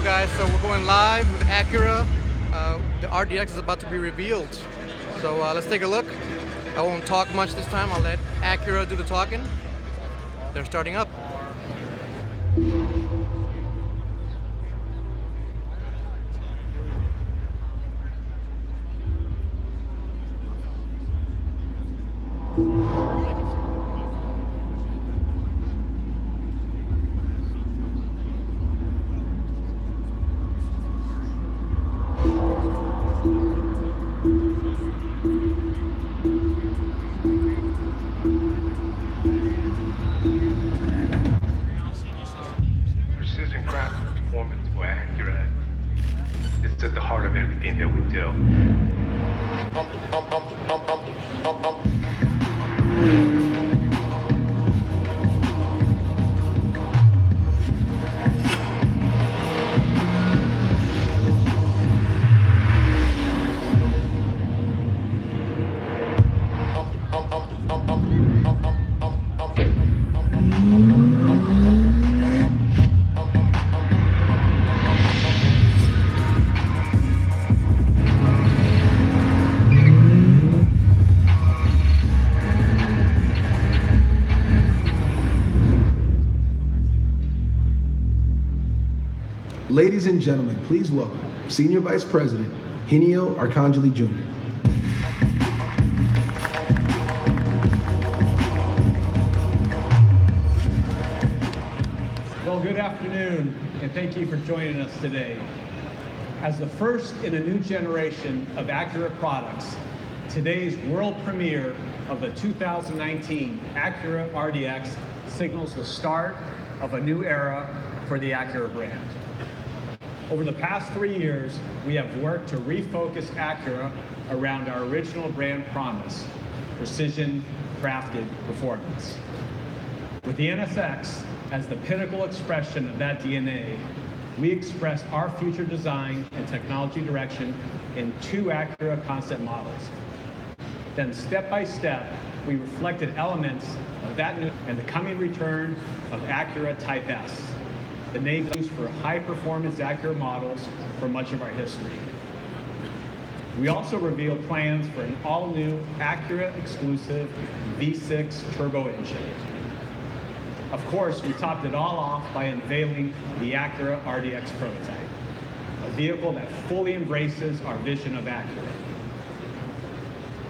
go, guys. So we're going live with Acura. The RDX is about to be revealed. So let's take a look. I won't talk much this time. I'll let Acura do the talking. They're starting up. Precision craft performance for Acura. It's at the heart of everything that we do. Ladies and gentlemen, please welcome Senior Vice President Henio Arcangeli Jr. Well, good afternoon, and thank you for joining us today. As the first in a new generation of Acura products, today's world premiere of the 2019 Acura RDX signals the start of a new era for the Acura brand. Over the past 3 years, we have worked to refocus Acura around our original brand promise, precision crafted performance. With the NSX as the pinnacle expression of that DNA, we expressed our future design and technology direction in 2 Acura concept models. Then step by step, we reflected elements of that new and the coming return of Acura Type S, the name used for high-performance Acura models for much of our history. We also revealed plans for an all-new Acura exclusive V6 turbo engine. Of course, we topped it all off by unveiling the Acura RDX prototype, a vehicle that fully embraces our vision of Acura.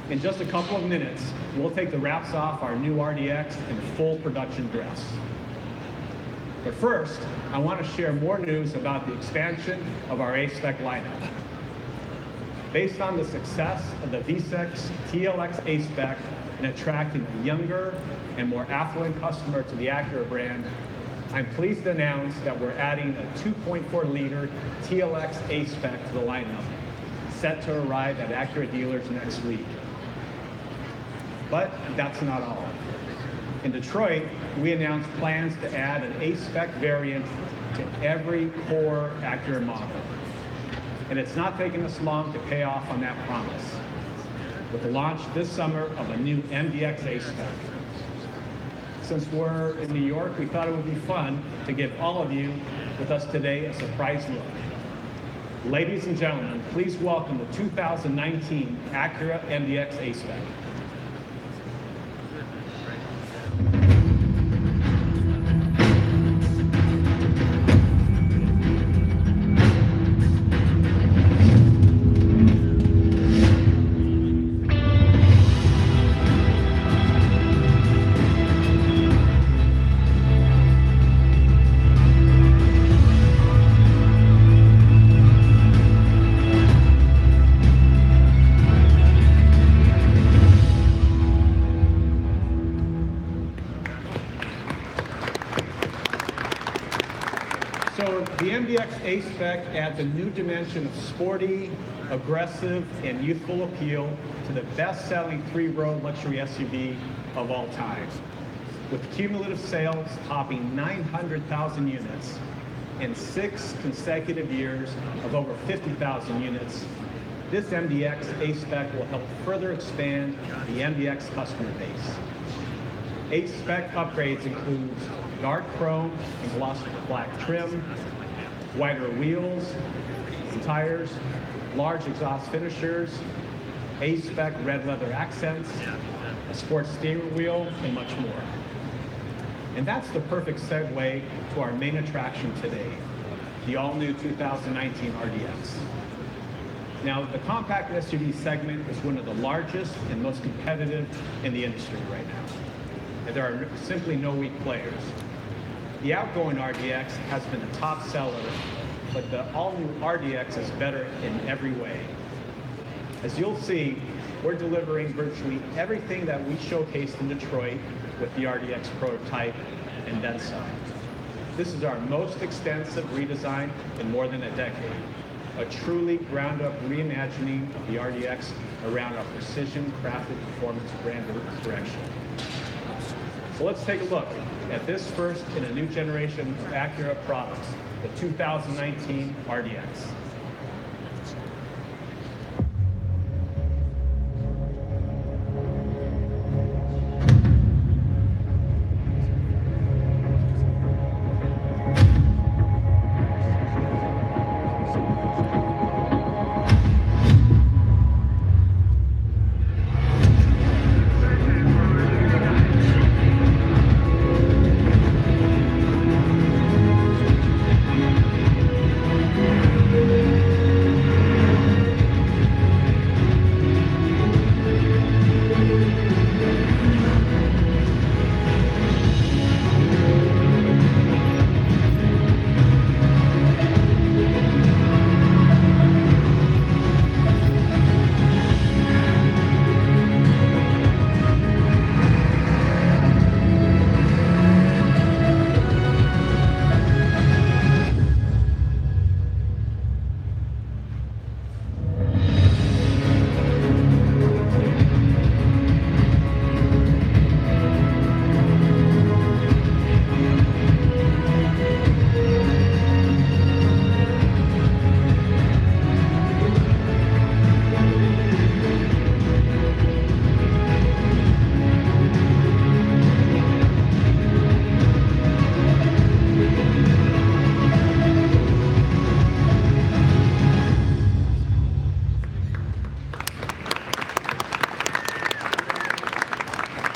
In just a couple of minutes, we'll take the wraps off our new RDX in full production dress. But first, I want to share more news about the expansion of our A-Spec lineup. Based on the success of the V6 TLX A-Spec in attracting a younger and more affluent customer to the Acura brand, I'm pleased to announce that we're adding a 2.4-liter TLX A-Spec to the lineup, set to arrive at Acura dealers next week. But that's not all. In Detroit, we announced plans to add an A-Spec variant to every core Acura model. And it's not taken us long to pay off on that promise, with the launch this summer of a new MDX A-Spec. Since we're in New York, we thought it would be fun to give all of you with us today a surprise look. Ladies and gentlemen, please welcome the 2019 Acura MDX A-Spec. So the MDX A-Spec adds a new dimension of sporty, aggressive, and youthful appeal to the best-selling 3-row luxury SUV of all time. With cumulative sales topping 900,000 units and 6 consecutive years of over 50,000 units, this MDX A-Spec will help further expand the MDX customer base. A-Spec upgrades include dark chrome and gloss black trim, wider wheels and tires, large exhaust finishers, A-spec red leather accents, a sports steering wheel, and much more. And that's the perfect segue to our main attraction today, the all-new 2019 RDX. Now, the compact SUV segment is one of the largest and most competitive in the industry right now. And there are simply no weak players. The outgoing RDX has been a top seller, but the all-new RDX is better in every way. As you'll see, we're delivering virtually everything that we showcased in Detroit with the RDX prototype and then some. This is our most extensive redesign in more than a decade, a truly ground-up reimagining of the RDX around our precision-crafted performance brand direction. So let's take a look at this first in a new generation of Acura products, the 2019 RDX.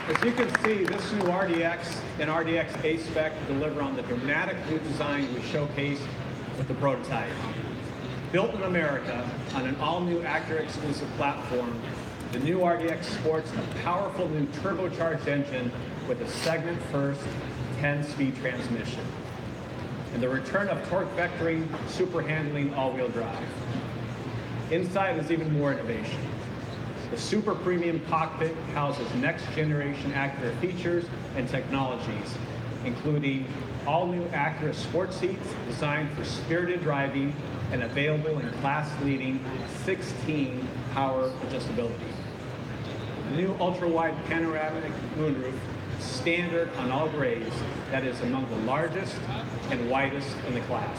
As you can see, this new RDX and RDX A-Spec deliver on the dramatic new design we showcased with the prototype. Built in America on an all-new Acura exclusive platform, the new RDX sports a powerful new turbocharged engine with a segment-first 10-speed transmission, and the return of torque vectoring, super handling all-wheel drive. Inside is even more innovation. The super premium cockpit houses next-generation Acura features and technologies, including all-new Acura sports seats designed for spirited driving and available in class-leading 16 power adjustability. The new ultra-wide panoramic moonroof, standard on all grades, that is among the largest and widest in the class.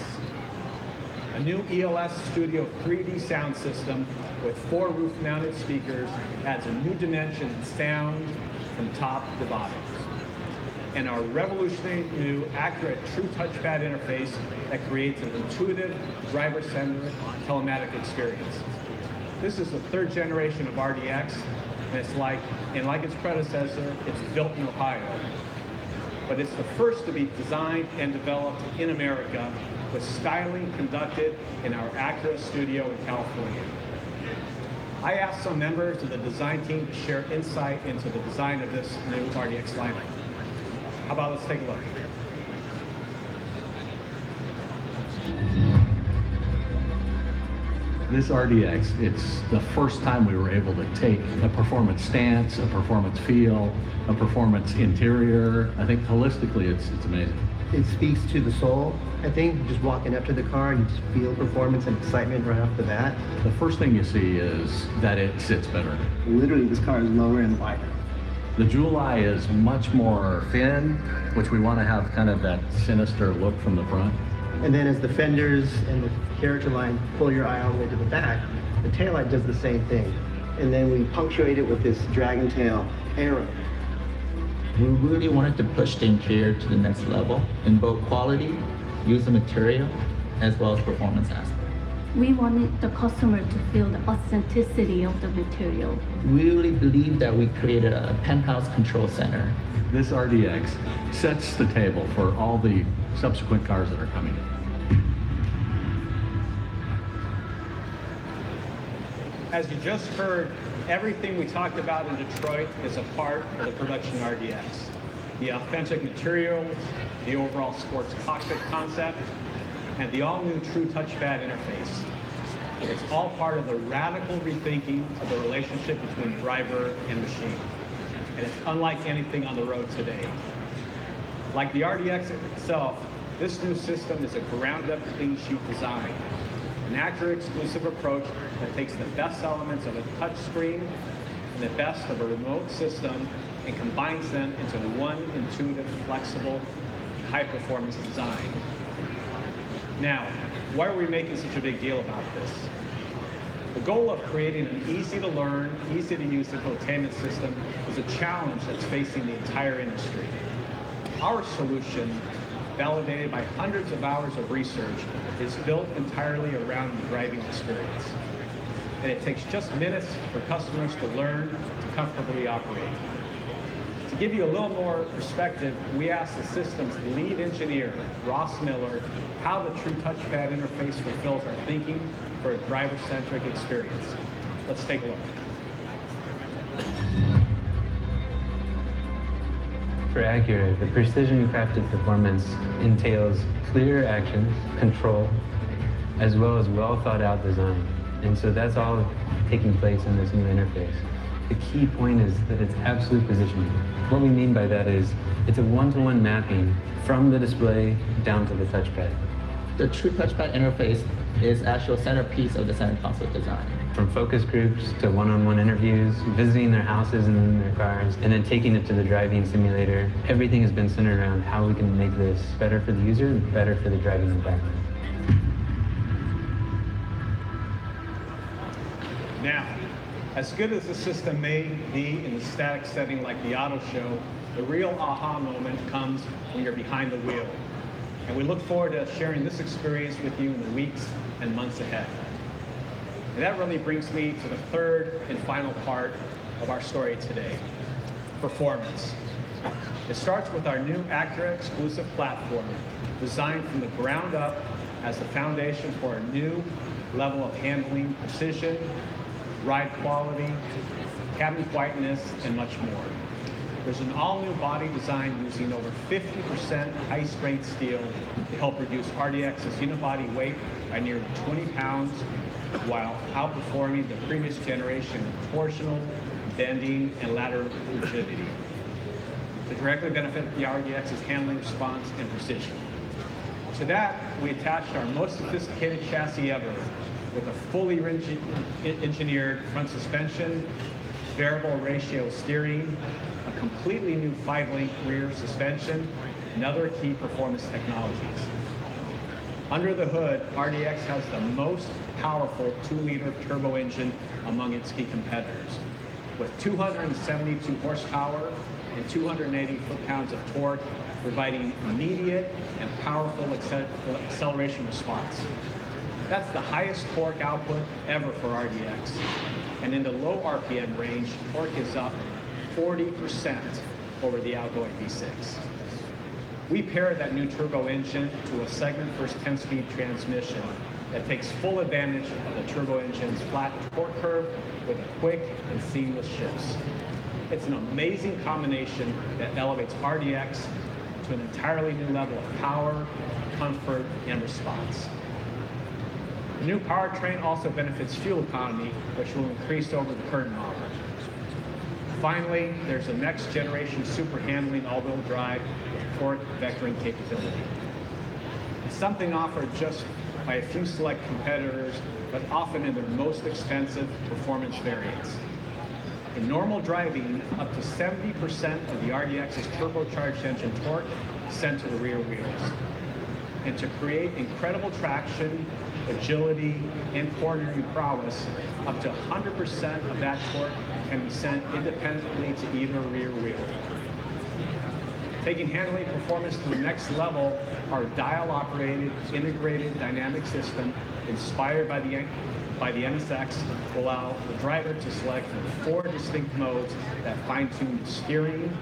A new ELS Studio 3D sound system with 4 roof-mounted speakers adds a new dimension in sound from top to bottom. And our revolutionary new Acura True Touchpad interface that creates an intuitive, driver-centered telematic experience. This is the 3rd generation of RDX, and it's like its predecessor, it's built in Ohio. But it's the first to be designed and developed in America, with styling conducted in our Acura studio in California. I asked some members of the design team to share insight into the design of this new RDX lineup. How about let's take a look. This RDX, it's the first time we were able to take a performance stance, a performance feel, a performance interior. I think holistically it's amazing. It speaks to the soul. I think just walking up to the car, you just feel performance and excitement right off the bat. The first thing you see is that it sits better. Literally, this car is lower and wider. The jewel eye is much more thin, which we want to have kind of that sinister look from the front. And then as the fenders and the character line pull your eye all the way to the back, the taillight does the same thing. And then we punctuate it with this dragon tail arrow. We really wanted to push the interior to the next level in both quality, use of material, as well as performance aspect. We wanted the customer to feel the authenticity of the material. We really believe that we created a penthouse control center. This RDX sets the table for all the subsequent cars that are coming in. As you just heard, everything we talked about in Detroit is a part of the production RDX. The authentic materials, the overall sports cockpit concept, and the all-new true touchpad interface. It's all part of the radical rethinking of the relationship between driver and machine. And it's unlike anything on the road today. Like the RDX itself, this new system is a ground-up clean sheet design, an Acura exclusive approach that takes the best elements of a touchscreen and the best of a remote system and combines them into one intuitive, flexible, high-performance design. Now, why are we making such a big deal about this? The goal of creating an easy-to-learn, easy-to-use infotainment system is a challenge that's facing the entire industry. Our solution, validated by hundreds of hours of research, is built entirely around the driving experience. And it takes just minutes for customers to learn to comfortably operate. To give you a little more perspective, we asked the system's lead engineer, Ross Miller, how the true touchpad interface fulfills our thinking for a driver-centric experience. Let's take a look. For Acura, the precision-crafted performance entails clear actions, control, as well as well-thought-out design. And so that's all taking place in this new interface. The key point is that it's absolute positioning. What we mean by that is it's a one-to-one mapping from the display down to the touchpad. The true touchpad interface is actual centerpiece of the center console design. From focus groups to one-on-one interviews, visiting their houses and their cars, and then taking it to the driving simulator, everything has been centered around how we can make this better for the user and better for the driving environment. Now, as good as the system may be in the static setting like the auto show, the real aha moment comes when you're behind the wheel. And we look forward to sharing this experience with you in the weeks and months ahead. And that really brings me to the third and final part of our story today, performance. It starts with our new Acura exclusive platform, designed from the ground up as the foundation for a new level of handling, precision, ride quality, cabin quietness, and much more. There's an all-new body design using over 50% high-strength steel to help reduce RDX's unibody weight by nearly 20 pounds while outperforming the previous generation of torsional, bending, and lateral rigidity to directly benefit the RDX's handling response and precision. To that, we attached our most sophisticated chassis ever with a fully engineered front suspension, variable ratio steering, a completely new 5-link rear suspension, and other key performance technologies. Under the hood, RDX has the most powerful 2-liter turbo engine among its key competitors, with 272 horsepower and 280 foot-pounds of torque, providing immediate and powerful acceleration response. That's the highest torque output ever for RDX. And in the low RPM range, torque is up 40% over the outgoing V6. We paired that new turbo engine to a segment-first 10-speed transmission that takes full advantage of the turbo engine's flat torque curve with quick and seamless shifts. It's an amazing combination that elevates RDX to an entirely new level of power, comfort, and response. The new powertrain also benefits fuel economy, which will increase over the current model. Finally, there's a next-generation super handling all-wheel drive with torque vectoring capability. It's something offered just by a few select competitors, but often in their most expensive performance variants. In normal driving, up to 70% of the RDX's turbocharged engine torque is sent to the rear wheels. And to create incredible traction, agility, and cornering prowess, up to 100% of that torque can be sent independently to either rear wheel. Taking handling performance to the next level, our dial-operated, integrated dynamic system, inspired by the NSX, will allow the driver to select from 4 distinct modes that fine-tune steering,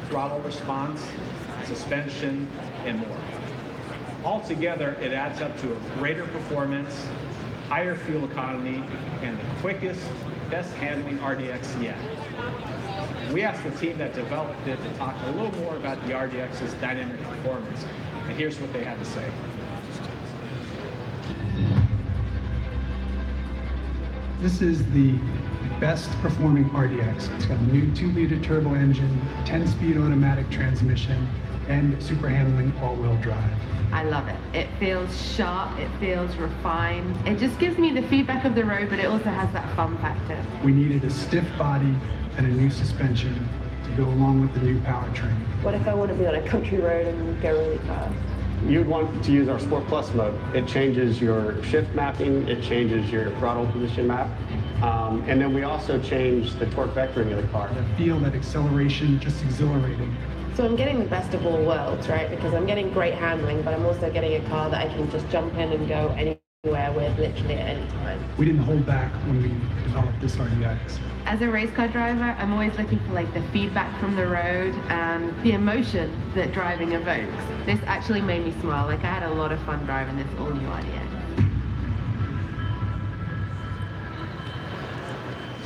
throttle response, suspension, and more. Altogether, it adds up to a greater performance, higher fuel economy, and the quickest, best handling RDX yet. We asked the team that developed it to talk a little more about the RDX's dynamic performance, and here's what they had to say. This is the best performing RDX. It's got a new 2-liter turbo engine, 10-speed automatic transmission, and super handling all-wheel drive. I love it. It feels sharp, it feels refined. It just gives me the feedback of the road, but it also has that fun factor. We needed a stiff body and a new suspension to go along with the new powertrain. What if I want to be on a country road and go really fast? You'd want to use our Sport Plus mode. It changes your shift mapping, it changes your throttle position map, and then we also change the torque vectoring of the car. I feel that acceleration, just exhilarating. So I'm getting the best of all worlds, right? Because I'm getting great handling, but I'm also getting a car that I can just jump in and go anywhere with literally at any time. We didn't hold back when we developed this RDX. As a race car driver, I'm always looking for like the feedback from the road and the emotion that driving evokes. This actually made me smile. Like I had a lot of fun driving this all new RDX.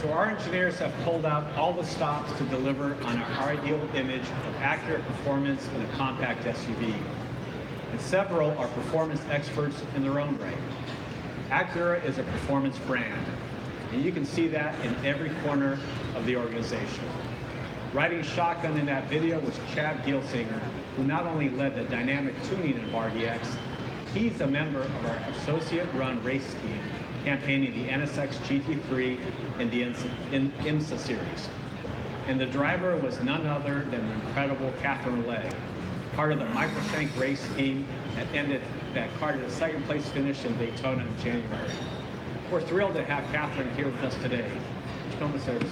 So our engineers have pulled out all the stops to deliver on our ideal image of accurate performance in a compact SUV. And several are performance experts in their own right. Acura is a performance brand, and you can see that in every corner of the organization. Riding shotgun in that video was Chad Gilsinger, who not only led the dynamic tuning of RDX, he's a member of our associate-run race team, campaigning the NSX GT3 and the IMSA series. And the driver was none other than the incredible Catherine Legg, part of the Microshank race team that carded a second place finish in Daytona in January. We're thrilled to have Catherine here with us today. Come to service.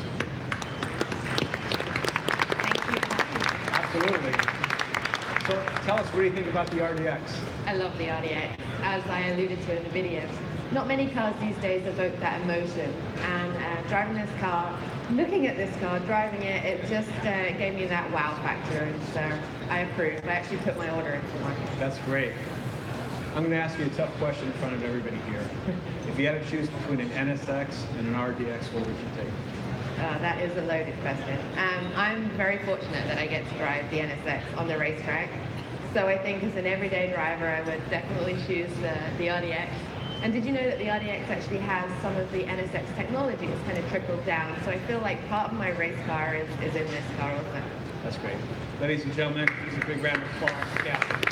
Thank you. Absolutely. So tell us, what do you think about the RDX? I love the RDX. As I alluded to in the video, not many cars these days evoke that emotion. And driving this car, looking at this car, driving it, it just gave me that wow factor. And so I approved. I actually put my order in for one. That's great. I'm going to ask you a tough question in front of everybody here. If you had to choose between an NSX and an RDX, what would you take? That is a loaded question. I'm very fortunate that I get to drive the NSX on the racetrack. So I think as an everyday driver, I would definitely choose the RDX. And did you know that the RDX actually has some of the NSX technology that's kind of trickled down? So I feel like part of my race car is in this car also. That's great. Ladies and gentlemen, just a big round of applause for Catherine.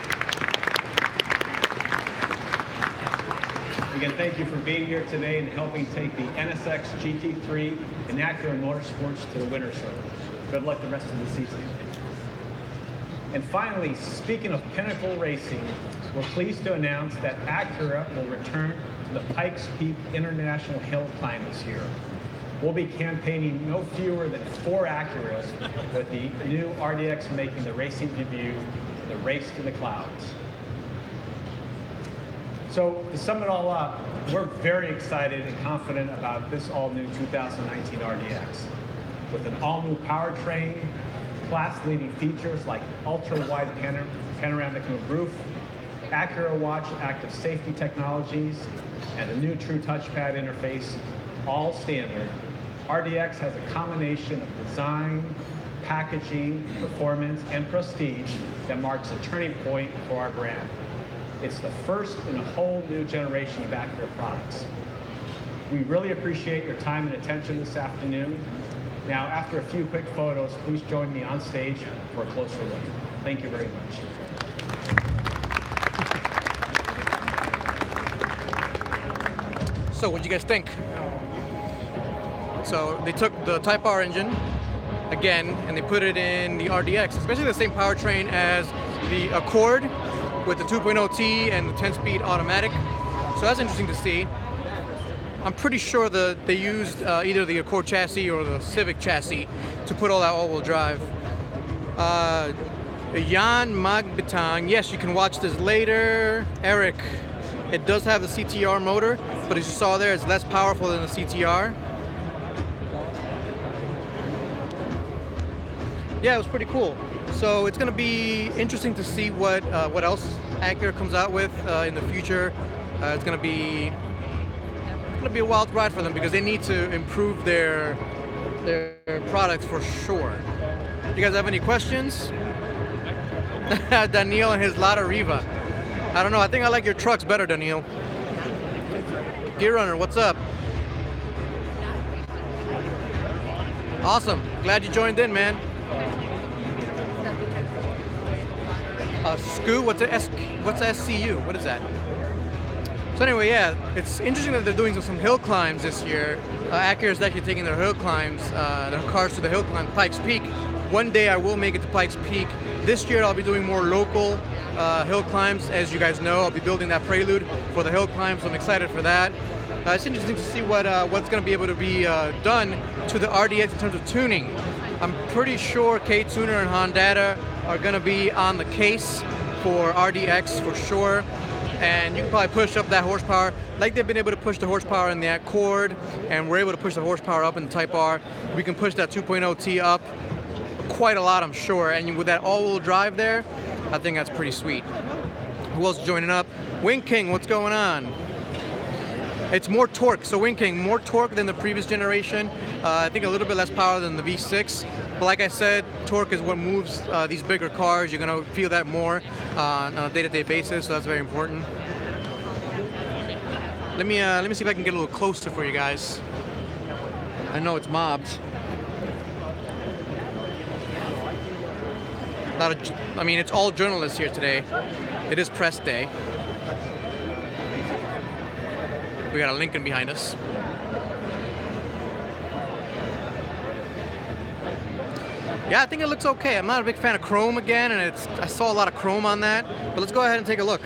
Again, thank you for being here today and helping take the NSX GT3 and Acura Motorsports to the winner's circle. Good luck the rest of the season. And finally, speaking of pinnacle racing, we're pleased to announce that Acura will return to the Pikes Peak International Hill Climb this year. We'll be campaigning no fewer than 4 Acuras, with the new RDX making the racing debut, the Race to the Clouds. So to sum it all up, we're very excited and confident about this all-new 2019 RDX. With an all-new powertrain, class-leading features like ultra-wide panoramic roof, Acura Watch active safety technologies, and a new true touchpad interface, all standard, RDX has a combination of design, packaging, performance, and prestige that marks a turning point for our brand. It's the first in a whole new generation of Acura products. We really appreciate your time and attention this afternoon. Now, after a few quick photos, please join me on stage for a closer look. Thank you very much. So what do you guys think? So they took the Type R engine again and they put it in the RDX. It's basically the same powertrain as the Accord with the 2.0T and the 10-speed automatic. So that's interesting to see. I'm pretty sure that they used either the Accord chassis or the Civic chassis to put all that all-wheel drive. Jan Magbetang. Yes, you can watch this later. Eric, it does have the CTR motor, but as you saw there, it's less powerful than the CTR. Yeah, it was pretty cool. So it's going to be interesting to see what else Acura comes out with in the future. It's going to be a wild ride for them because they need to improve their products for sure. You guys have any questions? Daniel and his Lada Riva. I don't know. I think I like your trucks better, Daniel. Gear Runner, what's up? Awesome. Glad you joined in, man. SCU? What's SCU? What is that? So anyway, yeah, it's interesting that they're doing some hill climbs this year. Acura is actually taking their hill climbs, their cars to the hill climb, Pikes Peak. One day I will make it to Pikes Peak. This year I'll be doing more local hill climbs. As you guys know, I'll be building that Prelude for the hill climb, so I'm excited for that. It's interesting to see what's going to be able to be done to the RDX in terms of tuning. I'm pretty sure K-Tuner and Hondata are going to be on the case for RDX for sure. And you can probably push up that horsepower like they've been able to push the horsepower in the Accord, and we're able to push the horsepower up in the Type R. We can push that 2.0T up quite a lot, I'm sure. And with that all-wheel drive there, I think that's pretty sweet. Who else is joining up? Wing King, what's going on? It's more torque. So Wing King, more torque than the previous generation. I think a little bit less power than the V6. But like I said, torque is what moves these bigger cars. You're going to feel that more on a day-to-day basis, so that's very important. Let me see if I can get a little closer for you guys. I know it's mobbed. I mean, it's all journalists here today. It is press day. We got a Lincoln behind us. Yeah, I think it looks okay. I'm not a big fan of chrome again, and I saw a lot of chrome on that. But let's go ahead and take a look.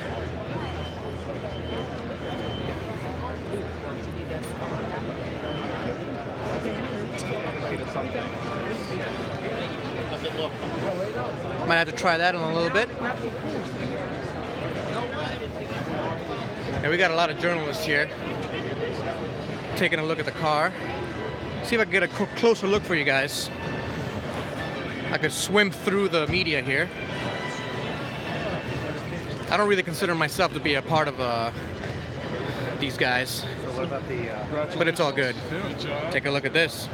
Might have to try that in a little bit. And we got a lot of journalists here taking a look at the car. See if I can get a closer look for you guys. I could swim through the media here. I don't really consider myself to be a part of these guys, but it's all good. Take a look at this.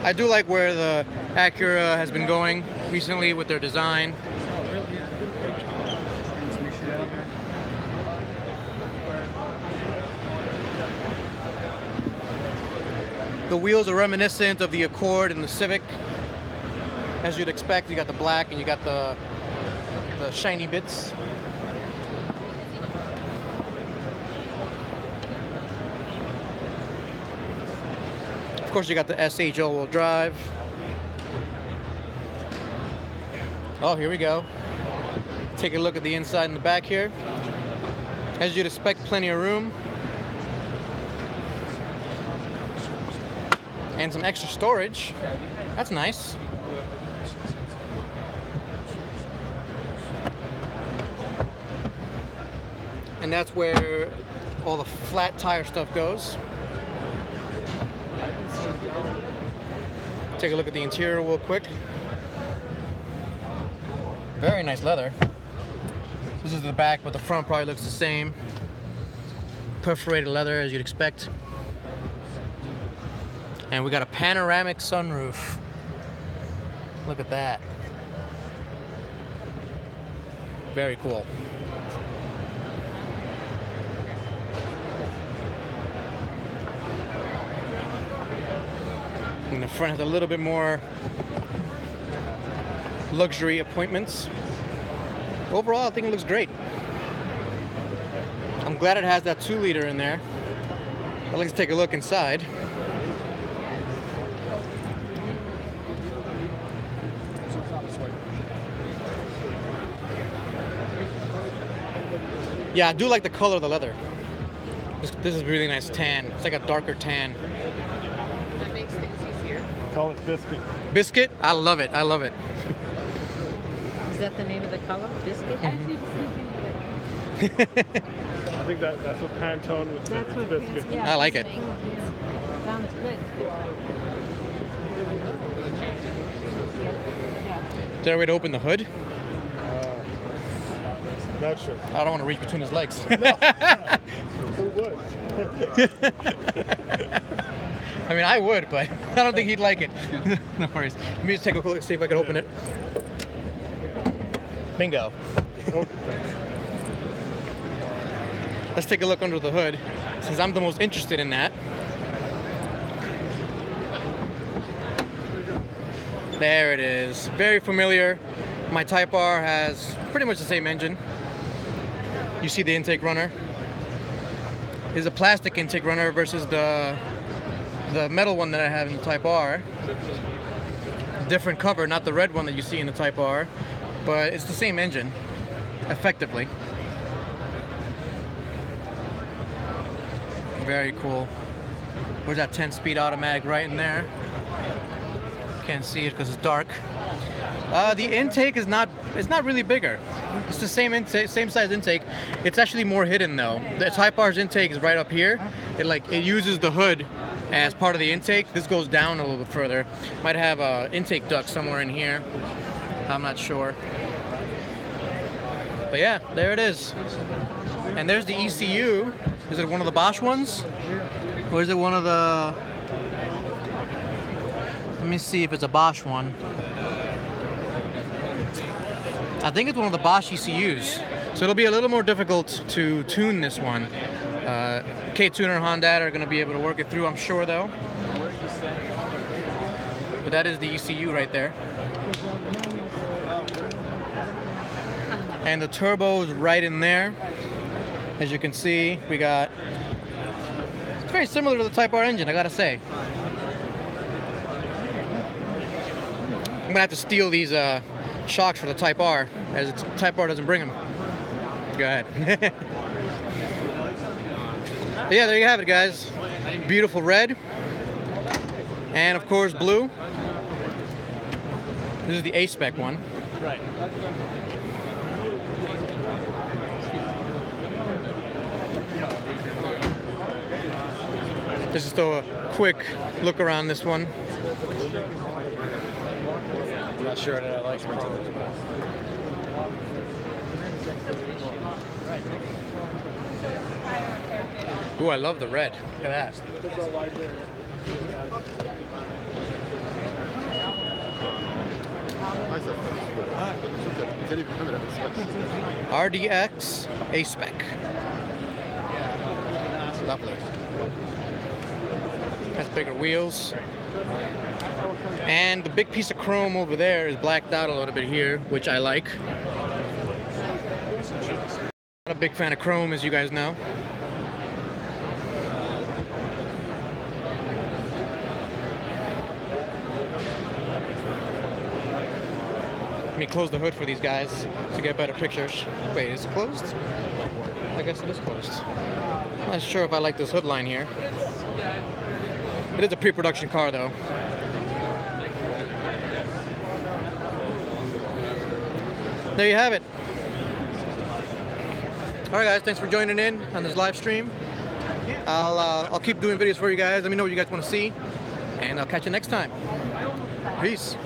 I do like where the Acura has been going recently with their design. The wheels are reminiscent of the Accord and the Civic. As you'd expect, you got the black and you got the shiny bits. Of course, you got the SH all-wheel drive. Oh, here we go. Take a look at the inside and the back here. As you'd expect, plenty of room. And some extra storage. That's nice. And that's where all the flat tire stuff goes. Take a look at the interior real quick. Very nice leather. This is the back, but the front probably looks the same. Perforated leather, as you'd expect. And we got a panoramic sunroof. Look at that. Very cool. And the front has a little bit more luxury appointments. Overall, I think it looks great. I'm glad it has that 2-liter in there. I'd like to take a look inside. Yeah, I do like the color of the leather. This is really nice tan. It's like a darker tan. That makes things easier. call it Biscuit. Biscuit? I love it. I love it. Is that the name of the color? Biscuit? I think that's what Pantone would say. Biscuit. I like it. Sounds good. Is there a way to open the hood? Not sure. I don't want to reach between his legs. Who would? I mean, I would, but I don't think he'd like it. No worries. Let me just take a look, see if I can open it. Bingo. Let's take a look under the hood, since I'm the most interested in that. There it is. Very familiar. My Type R has pretty much the same engine. You see the intake runner. It's a plastic intake runner versus the metal one that I have in the Type R. Different cover, not the red one that you see in the Type R, but it's the same engine, effectively. Very cool. Where's that 10-speed automatic right in there? Can't see it because it's dark. The intake is it's not really bigger. It's the same intake, same size intake. It's actually more hidden though. The Type R's intake is right up here. It uses the hood as part of the intake. This goes down a little bit further. Might have a intake duct somewhere in here. I'm not sure. But yeah, there it is. And there's the ECU. Is it one of the Bosch ones? Or is it one of the... Let me see if it's a Bosch one. I think it's one of the Bosch ECUs. So it'll be a little more difficult to tune this one. K-Tuner and Honda are going to be able to work it through, I'm sure, though. But that is the ECU right there. And the turbo is right in there. As you can see, we got... It's very similar to the Type R engine, I gotta say. I'm gonna have to steal these shocks for the Type R, as the Type R doesn't bring them. Go ahead. But yeah, there you have it, guys. Beautiful red. And of course, blue. This is the A-Spec one. Right. This is still a quick look around this one. I'm not sure that I like it. Ooh, I love the red. Look at that. RDX A-Spec. Lovely. Has bigger wheels. And the big piece of chrome over there is blacked out a little bit here, which I like. Not a big fan of chrome, as you guys know. Let me close the hood for these guys to get better pictures. Wait, is it closed? I guess it is closed. I'm not sure if I like this hood line here. It is a pre-production car though. There you have it. Alright guys, thanks for joining in on this live stream. I'll keep doing videos for you guys. Let me know what you guys want to see. And I'll catch you next time. Peace.